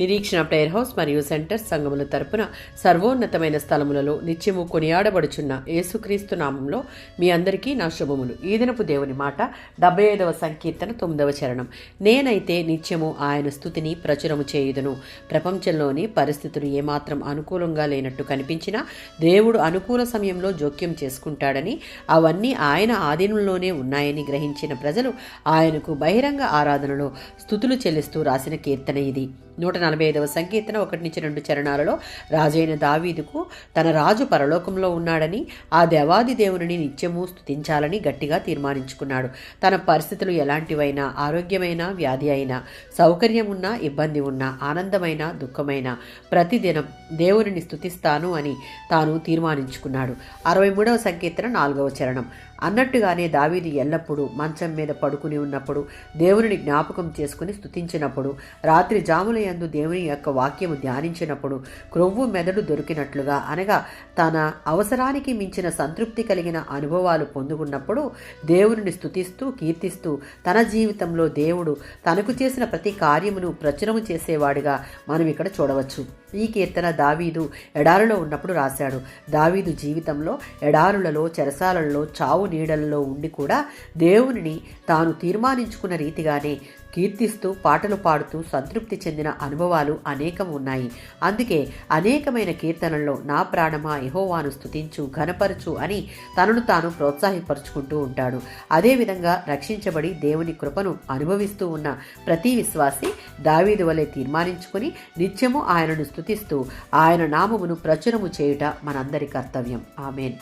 నిరీక్షణ prayer house మరియు centre సంఘముల తరపున సర్వోన్నతమైన స్థలములలో నిత్యము కొనియాడబడుచున్న యేసుక్రీస్తు నామంలో మీ అందరికీ నా శుభములు. ఈ దినపు దేవుని మాట 75వ సంకీర్తన 9వ చరణం. నేనైతే నిత్యము ఆయన స్తుతిని ప్రచురము చేయుదును. ప్రపంచంలోని పరిస్థితులు ఏమాత్రం అనుకూలంగా లేనట్టు కనిపించినా దేవుడు అనుకూల సమయంలో జోక్యం చేసుకుంటాడని, అవన్నీ ఆయన ఆధీనంలోనే ఉన్నాయని గ్రహించిన ప్రజలు ఆయనకు బహిరంగ ఆరాధనలో స్తుతులు చెల్లిస్తూ రాసిన కీర్తన ఇది. 145వ సంకీర్తన 1-2 చరణాలలో రాజైన దావీదుకు తన రాజు పరలోకంలో ఉన్నాడని, ఆ దేవాది దేవుని నిత్యము స్తుతించాలని గట్టిగా తీర్మానించుకున్నాడు. తన పరిస్థితులు ఎలాంటివైనా, ఆరోగ్యమైన, వ్యాధి అయినా, సౌకర్యం ఉన్నా, ఇబ్బంది ఉన్నా, ఆనందమైన, దుఃఖమైన, ప్రతిదినం దేవుని స్తుతిస్తాను అని తాను తీర్మానించుకున్నాడు. 63వ సంకీర్తన 4వ చరణం. అన్నట్టుగానే దావీదు ఎల్లప్పుడూ మంచం మీద పడుకుని ఉన్నప్పుడు, దేవుని జ్ఞాపకం చేసుకుని స్తుతించినప్పుడు, రాత్రి జాముల యందు దేవుని యొక్క వాక్యము ధ్యానించినప్పుడు, క్రొవ్వు మెదడు దొరికినట్లుగా అనగా తన అవసరానికి మించిన సంతృప్తి కలిగిన అనుభవాలు పొందుకున్నప్పుడు దేవుని స్తుతిస్తూ కీర్తిస్తూ తన జీవితంలో దేవుడు తనకు చేసిన ప్రతి కార్యమును ప్రచురము చేసేవాడిగా మనం ఇక్కడ చూడవచ్చు. ఈ కీర్తన దావీదు ఎడారులో ఉన్నప్పుడు రాశాడు. దావీదు జీవితంలో ఎడారులలో, చెరసాలలో, చావు నీడలలో ఉండి కూడా దేవునిని తాను తీర్మానించుకున్న రీతిగానే కీర్తిస్తూ పాటలు పాడుతూ సంతృప్తి చెందిన అనుభవాలు అనేకం ఉన్నాయి. అందుకే అనేకమైన కీర్తనల్లో నా ప్రాణమా యెహోవాను స్తుతించు, ఘనపరచు అని తనను తాను ప్రోత్సాహపరుచుకుంటూ ఉంటాడు. అదేవిధంగా రక్షించబడి దేవుని కృపను అనుభవిస్తూ ఉన్న ప్రతి విశ్వాసి దావీదు వలె తీర్మానించుకుని నిత్యము ఆయనను స్తుతిస్తూ ఆయన నామమును ప్రచురము చేయుట మనందరి కర్తవ్యం. ఆమేన్.